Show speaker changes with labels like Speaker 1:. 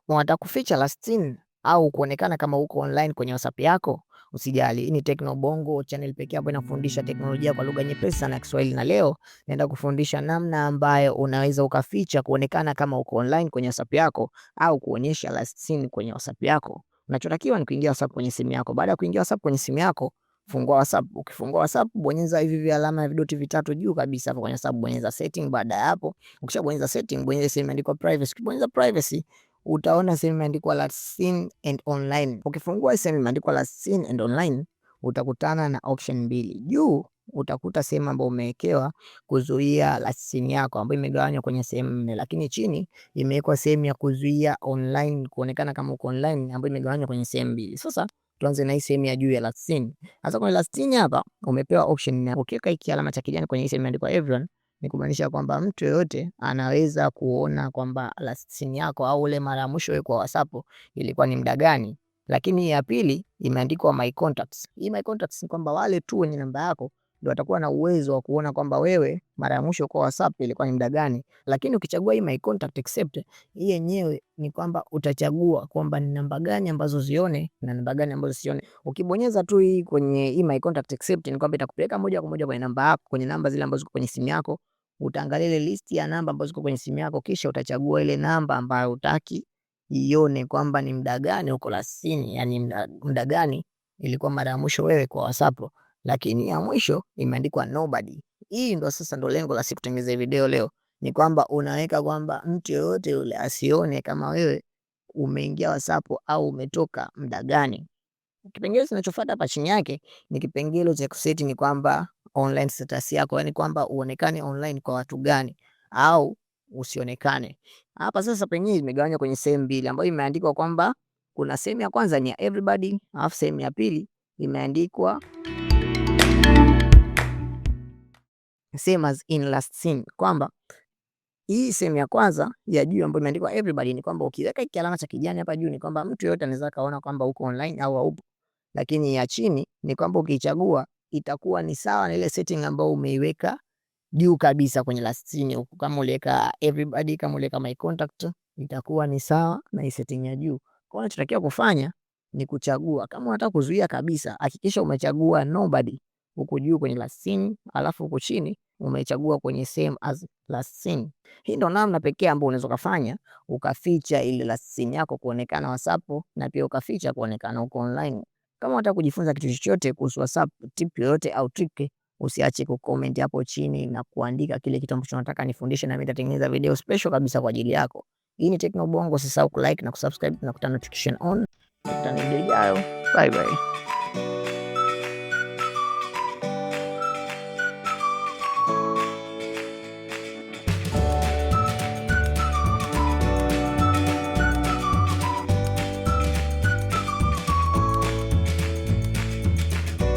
Speaker 1: Unataka kuficha last seen au kuonekana kama uko online kwenye WhatsApp yako? Usijali, hii ni Tekno Bongo channel pekee ambayo inafundisha teknolojia kwa lugha nyepesi sana ya Kiswahili, na leo naenda kufundisha namna ambayo unaweza ukaficha kuonekana kama uko online kwenye WhatsApp yako au kuonyesha last seen kwenye WhatsApp yako. Unachotakiwa ni kuingia WhatsApp kwenye simu yako. Baada ya kuingia WhatsApp kwenye simu yako, fungua WhatsApp. Ukifungua WhatsApp, bonyeza hivi vya alama ya vidoti vitatu juu kabisa hapo kwenye WhatsApp, bonyeza setting. Baada ya hapo, ukishabonyeza setting, bonyeza sehemu imeandikwa privacy. Ukibonyeza privacy, utaona sehemu imeandikwa last seen and online. Ukifungua sehemu imeandikwa last seen and online, utakutana na option mbili. Juu utakuta sehemu ambayo umewekewa kuzuia last seen yako ambayo imegawanywa kwenye sehemu nne, lakini chini imewekwa sehemu ya kuzuia online, kuonekana kama uko online, ambayo imegawanywa kwenye sehemu mbili. Sasa tuanze na hii sehemu ya juu ya last seen. Sasa kwenye last seen hapa umepewa option ya ukiweka hiki alama cha kijani kwenye hii sehemu imeandikwa everyone, ni kumaanisha kwamba mtu yeyote anaweza kuona kwamba last seen yako au ule mara ya mwisho wewe kwa WhatsApp ilikuwa ni muda gani. Lakini ya pili imeandikwa my contacts. Hii my contacts ni kwamba wale tu wenye namba yako ndio watakuwa na uwezo wa kuona kwamba wewe mara ya mwisho kwa WhatsApp ilikuwa ni muda gani. Lakini ukichagua hii my contact accept, hii yenyewe ni kwamba utachagua kwamba ni namba gani ambazo zione na namba gani ambazo sione. Ukibonyeza tu hii kwenye hii my contact accept, ni kwamba itakupeleka moja kwa moja kwenye namba yako, kwenye namba zile ambazo ziko kwenye simu yako. Utaangalia ile list ya namba ambazo ziko kwenye simu yako, kisha utachagua ile namba ambayo hutaki ione kwamba ni muda gani uko last seen, yani muda gani ilikuwa mara ya mwisho wewe kwa WhatsApp. Lakini ya mwisho imeandikwa nobody. Hii ndo sasa ndo lengo la siku kutengeneza video leo, ni kwamba unaweka kwamba mtu yoyote yule asione kama wewe umeingia WhatsApp au umetoka muda gani. Kipengele kinachofuata hapa chini yake ni kipengele cha kuseti, ni kwamba online status yako, yani kwamba uonekane online kwa watu gani au usionekane. Hapa sasa penyewe imegawanywa kwenye sehemu mbili, ambayo imeandikwa kwamba kuna sehemu ya kwanza ni ya everybody, alafu sehemu ya pili imeandikwa same as in last seen, kwamba hii sehemu ya kwanza ya juu ambayo imeandikwa everybody ni kwamba ukiweka hiki alama cha kijani hapa juu, ni kwamba mtu yeyote anaweza kaona kwamba uko online au haupo. Lakini ya chini ni kwamba ukichagua itakuwa ni sawa na ile setting ambayo umeiweka juu kabisa kwenye last seen huko. Kama uliweka everybody, kama uliweka my contact, itakuwa ni sawa na hii setting ya juu. Kwa hiyo unachotakiwa kufanya ni kuchagua. Kama unataka kuzuia kabisa, hakikisha umechagua nobody huko juu kwenye last seen, alafu huko chini umechagua kwenye same as last seen. Hii ndo namna pekee ambayo unaweza kufanya ukaficha ile last seen yako kuonekana WhatsApp, na pia ukaficha kuonekana uko online. Kama unataka kujifunza kitu chochote kuhusu WhatsApp, tip yoyote au trick, usiache kucomment hapo chini na kuandika kile kitu ambacho unataka nifundishe, na mimi nitatengeneza video special kabisa kwa ajili yako. Hii ni Tekno Bongo, usisahau kulike na kusubscribe na kuta notification on. Tukutane video ijayo. Bye bye.